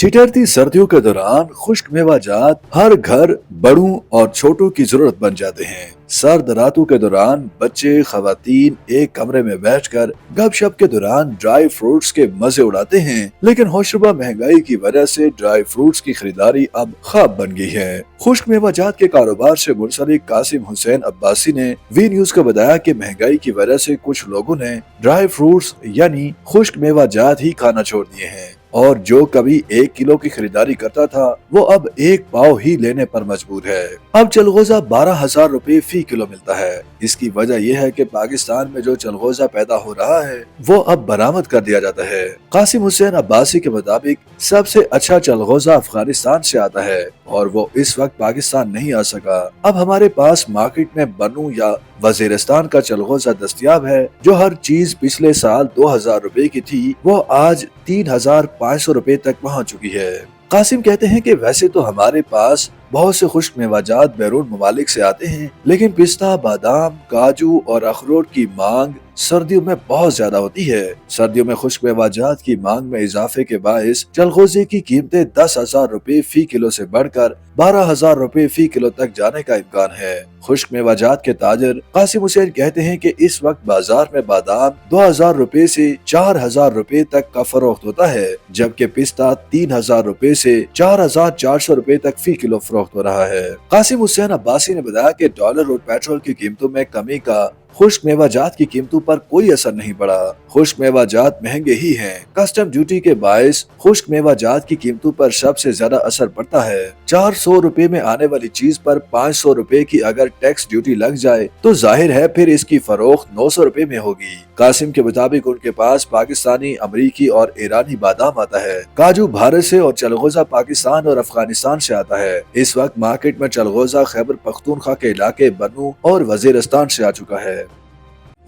ठिठुरती सर्दियों के दौरान खुश्क मेवाजात हर घर बड़ों और छोटों की जरूरत बन जाते हैं। सर्द रातों के दौरान बच्चे खवातीन एक कमरे में बैठकर गपशप के दौरान ड्राई फ्रूट्स के मजे उड़ाते हैं, लेकिन होशरुबा महंगाई की वजह से ड्राई फ्रूट्स की खरीदारी अब ख्वाब बन गई है। खुश्क मेवाजात के कारोबार से मुंसलिक कासिम हुसैन अब्बासी ने वी न्यूज को बताया कि महंगाई की वजह से कुछ लोगों ने ड्राई फ्रूट्स यानी खुश्क मेवाजात ही खाना छोड़ दिए हैं और जो कभी 1 किलो की खरीदारी करता था वो अब 1 पाव ही लेने पर मजबूर है। अब चलगोजा 12,000 रुपए फी किलो मिलता है। इसकी वजह यह है कि पाकिस्तान में जो चलगोजा पैदा हो रहा है वो अब बरामद कर दिया जाता है। कासिम हुसैन अब्बासी के मुताबिक सबसे अच्छा चलगोजा अफगानिस्तान से आता है और वो इस वक्त पाकिस्तान नहीं आ सका। अब हमारे पास मार्केट में बनू या वजीरिस्तान का चलगोजा दस्तयाब है, जो हर चीज पिछले साल 2,000 रुपए की थी वो आज 3,500 रुपए तक पहुंच चुकी है। कासिम कहते हैं कि वैसे तो हमारे पास बहुत से खुश्क मेवाजात बैरून ममालिक से आते हैं, लेकिन पिस्ता, बादाम, काजू और अखरोट की मांग सर्दियों में बहुत ज्यादा होती है। सर्दियों में खुश्क मेवाजात की मांग में इजाफे के बायस चलगोजे की कीमतें 10,000 रुपए फी किलो से बढ़कर 12,000 रुपए फी किलो तक जाने का इम्कान है। खुश्क मेवाजात के ताजर कासिम हुसैन कहते हैं कि इस वक्त बाजार में बादाम 2,000 रुपए से 4,000 रुपए तक का फरोख्त होता है, जबकि पिस्ता 3,000 रुपए से 4,400 रुपए तक फी किलो फरोख्त हो रहा है। कासिम हुसैन अब्बासी ने बताया कि डॉलर और पेट्रोल की कीमतों में कमी का खुश्क मेवाजात की कीमतों पर कोई असर नहीं पड़ा। खुश्क मेवाजात महंगे ही हैं। कस्टम ड्यूटी के बायस खुश्क मेवाजात की कीमतों पर सबसे ज्यादा असर पड़ता है। 400 रुपए में आने वाली चीज पर 500 रुपए की अगर टैक्स ड्यूटी लग जाए तो जाहिर है फिर इसकी फरोख्त 900 रुपए में होगी। कासिम के मुताबिक उनके पास पाकिस्तानी, अमरीकी और ईरानी बादाम आता है। काजू भारत से और चलगोजा पाकिस्तान और अफगानिस्तान से आता है। इस वक्त मार्केट में चलगोजा खैबर पख्तूनख्वा के इलाके बनू और वजीरिस्तान से आ चुका है।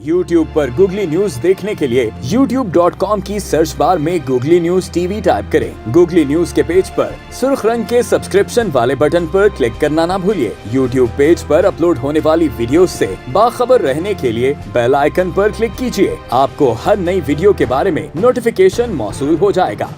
YouTube पर गूगली न्यूज देखने के लिए youtube.com की सर्च बार में गूगली न्यूज टीवी टाइप करें। गूगली न्यूज के पेज पर सुर्ख रंग के सब्सक्रिप्शन वाले बटन पर क्लिक करना ना भूलिए। YouTube पेज पर अपलोड होने वाली वीडियो से बाखबर रहने के लिए बेल आइकन पर क्लिक कीजिए। आपको हर नई वीडियो के बारे में नोटिफिकेशन मौसूल हो जाएगा।